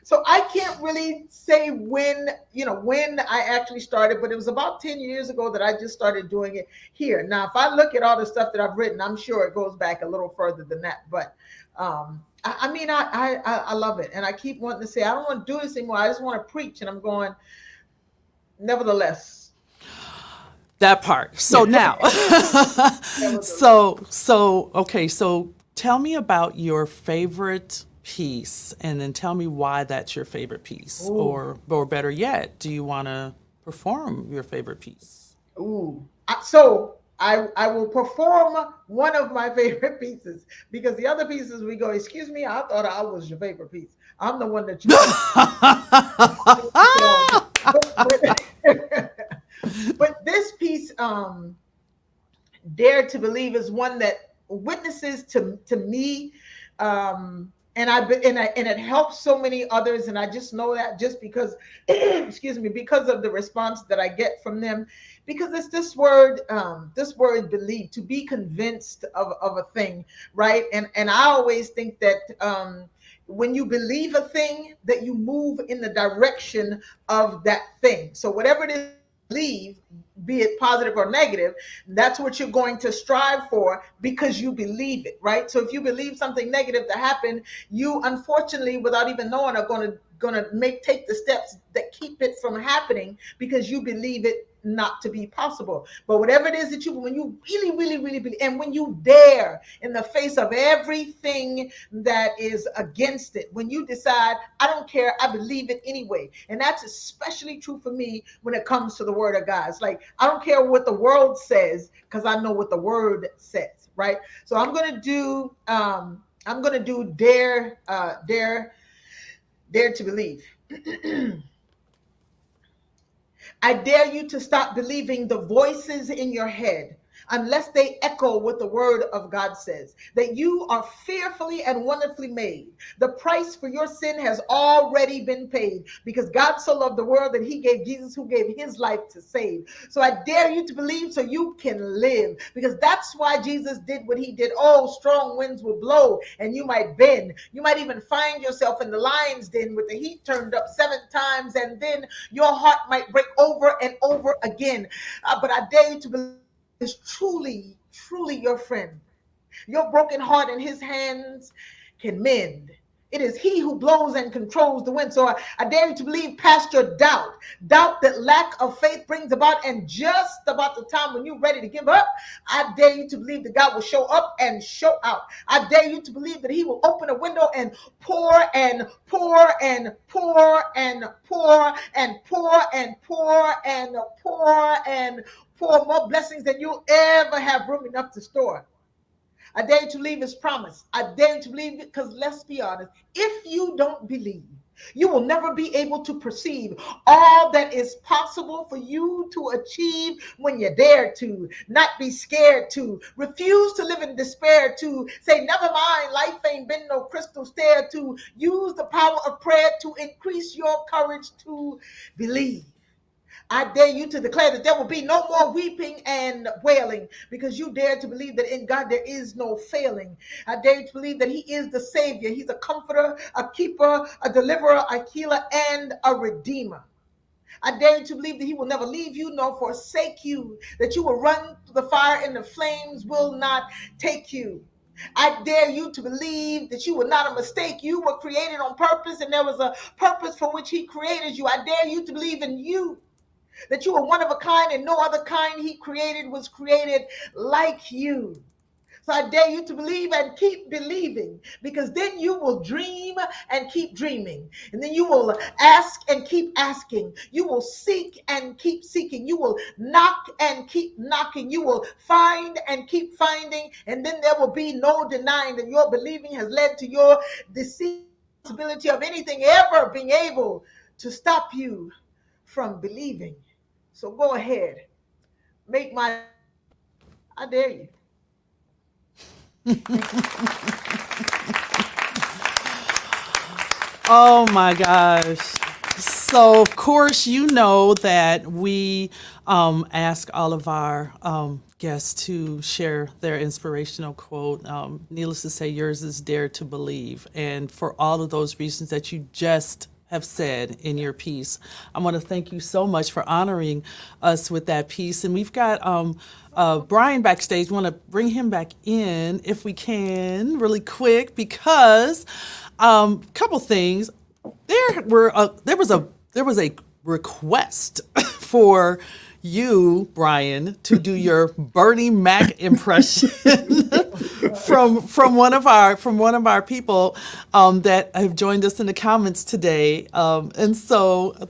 So I can't really say when I actually started, but it was about 10 years ago that I just started doing it here. Now, if I look at all the stuff that I've written, I'm sure it goes back a little further than that. But I love it. And I keep wanting to say, I don't want to do this anymore. I just want to preach. And I'm going, nevertheless. That part. So now, okay. So tell me about your favorite piece, and then tell me why that's your favorite piece, Ooh. or better yet, do you want to perform your favorite piece? Ooh. So I will perform one of my favorite pieces, because the other pieces we go, excuse me, I thought I was your favorite piece. I'm the one that you. But this piece, Dare to Believe, is one that witnesses to me, and it helps so many others, and I just know that just because, excuse me, because of the response that I get from them, because it's this word believe, to be convinced of a thing, right? And I always think that when you believe a thing, that you move in the direction of that thing. So whatever it is, believe, be it positive or negative, that's what you're going to strive for because you believe it, right? So if you believe something negative to happen, you unfortunately, without even knowing, are going to take the steps that keep it from happening because you believe it not to be possible. But whatever it is that when you really, really, really believe, and when you dare in the face of everything that is against it, when you decide, I don't care, I believe it anyway. And that's especially true for me when it comes to the word of God. It's like, I don't care what the world says because I know what the word says, right? So I'm going to do, dare to believe. I dare you to stop believing the voices in your head unless they echo what the word of God says, that you are fearfully and wonderfully made. The price for your sin has already been paid because God so loved the world that he gave Jesus, who gave his life to save. So I dare you to believe so you can live, because that's why Jesus did what he did. Oh, strong winds will blow and you might bend. You might even find yourself in the lion's den with the heat turned up 7 times, and then your heart might break over and over again. But I dare you to believe is truly, truly your friend. Your broken heart in his hands can mend. It is he who blows and controls the wind. So I dare you to believe past your doubt that lack of faith brings about. And just about the time when you're ready to give up, I dare you to believe that God will show up and show out. I dare you to believe that he will open a window and pour and pour and pour and pour and pour and pour and pour and pour more blessings than you'll ever have room enough to store. I dare you to believe his promise. I dare you to believe it, because let's be honest, if you don't believe, you will never be able to perceive all that is possible for you to achieve when you dare to, not be scared to, refuse to live in despair to, say, never mind, life ain't been no crystal stair, to use the power of prayer to increase your courage to believe. I dare you to declare that there will be no more weeping and wailing, because you dare to believe that in God there is no failing. I dare you to believe that he is the Savior. He's a comforter, a keeper, a deliverer, a healer, and a redeemer. I dare you to believe that he will never leave you nor forsake you, that you will run through the fire and the flames will not take you. I dare you to believe that you were not a mistake. You were created on purpose, and there was a purpose for which he created you. I dare you to believe in you, that you are one of a kind and no other kind he created was created like you. So I dare you to believe and keep believing, because then you will dream and keep dreaming. And then you will ask and keep asking. You will seek and keep seeking. You will knock and keep knocking. You will find and keep finding. And then there will be no denying that your believing has led to your possibility of anything ever being able to stop you from believing. So go ahead, make my, I dare you. Oh my gosh. So, of course, you know that we ask all of our guests to share their inspirational quote. Needless to say, yours is Dare to Believe. And for all of those reasons that you just have said in your piece, I want to thank you so much for honoring us with that piece. And we've got Brian backstage. We want to bring him back in if we can, really quick, because couple things. There was a request for you, Brian, to do your Bernie Mac impression from one of our people that have joined us in the comments today, and so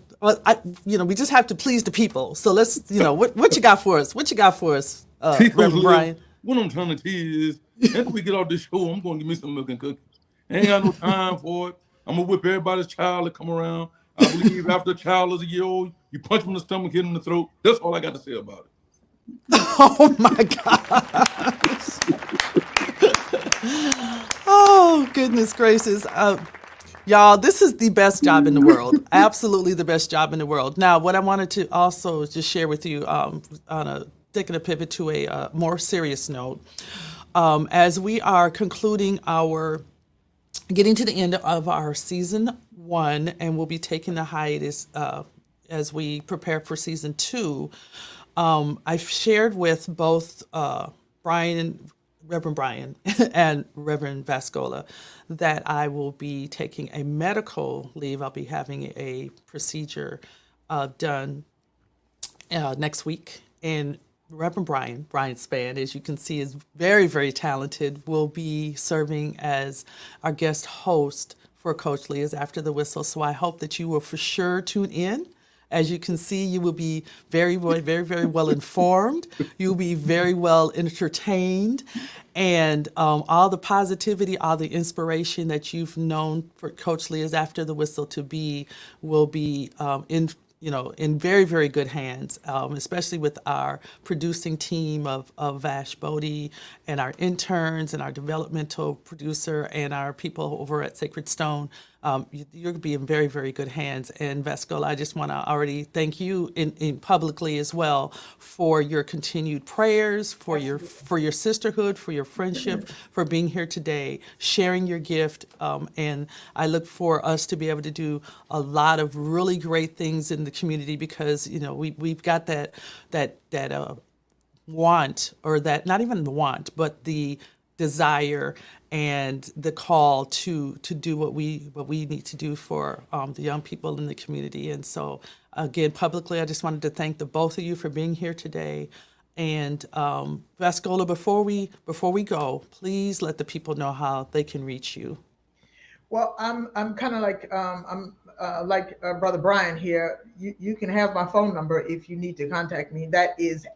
we just have to please the people. So let's what you got for us? What you got for us, Reverend Brian? What I'm trying to tell you is, after we get off this show, I'm gonna give me some milk and cookies. I ain't got no time for it. I'm gonna whip everybody's child to come around. I believe after a child is a year old, you punch him in the stomach, hit him in the throat. That's all I got to say about it. Oh my God. Oh, goodness gracious. Y'all, this is the best job in the world. Absolutely the best job in the world. Now, what I wanted to also just share with you taking a pivot to a more serious note, as we are getting to the end of our season 1, and we'll be taking a hiatus as we prepare for season 2. I've shared with both Reverend Brian and Reverend Vascola that I will be taking a medical leave. I'll be having a procedure done next week. And Reverend Brian Spann, as you can see, is very, very talented, will be serving as our guest host for Coach Leah's After the Whistle. So I hope that you will for sure tune in. As you can see, you will be very, very well informed. You'll be very well entertained, and all the positivity, all the inspiration that you've known for Coach Leah's After the Whistle to be will be in very, very good hands, especially with our producing team of Vash Bodie and our interns and our developmental producer and our people over at Sacred Stone. You're going to be in very, very good hands. And Vascola, I just want to already thank you in publicly as well for your continued prayers, for your sisterhood, for your friendship, for being here today, sharing your gift. And I look for us to be able to do a lot of really great things in the community because we've got that want, or that, not even the want, but the desire and the call to do what we need to do for the young people in the community. And so again, publicly, I just wanted to thank the both of you for being here today. And Vascola, before we go, please let the people know how they can reach you. Well, I'm kind of like like Brother Brian here. You can have my phone number if you need to contact me. That is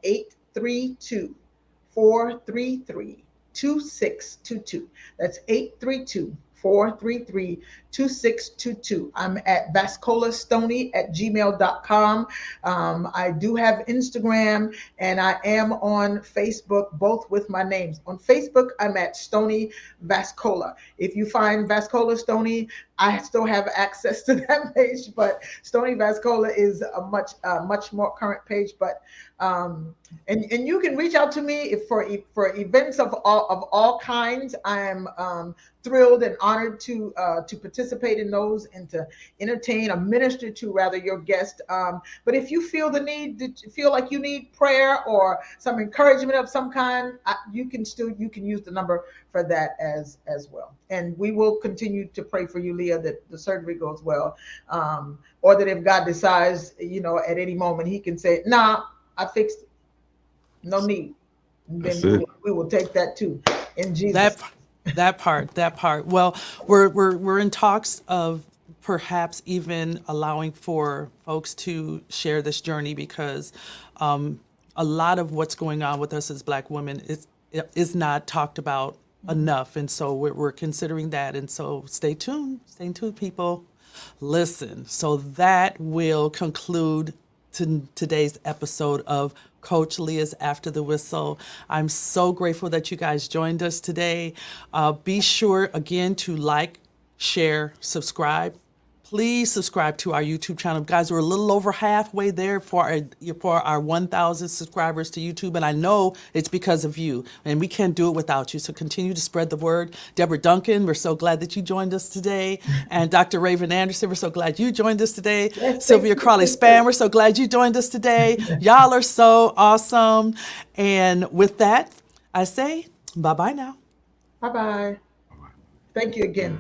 832-433-2622. That's 832-433-2622. I'm at vascolastoney@gmail.com. I do have Instagram, and I am on Facebook, both with my names. On Facebook, I'm at Stoney Vascola. If you find Vascola Stoney, I still have access to that page, but Stoney Vascola is a much more current page. But and you can reach out to me for events of all kinds. I am thrilled and honored to participate in those and to entertain or minister to rather your guest. But if you feel like you need prayer or some encouragement of some kind, you can use the number for that as well. And we will continue to pray for you, Leah, that the surgery goes well, or that if God decides, at any moment he can say, "Nah, I fixed it. No need." And then we will take that too, in Jesus. That part. Well, we're in talks of perhaps even allowing for folks to share this journey because a lot of what's going on with us as Black women is not talked about enough, and so we're considering that. And so stay tuned, people. Listen. So that will conclude today's episode of Coach Leah's After the Whistle. I'm so grateful that you guys joined us today. Be sure again to like, share, subscribe. Please subscribe to our YouTube channel. Guys, we're a little over halfway there for our 1,000 subscribers to YouTube, and I know it's because of you, and we can't do it without you, so continue to spread the word. Deborah Duncan, we're so glad that you joined us today, and Dr. Raven Anderson, we're so glad you joined us today. Yes, Sylvia Crawley-Spann, we're so glad you joined us today. Y'all are so awesome, and with that, I say bye-bye now. Bye-bye. Thank you again.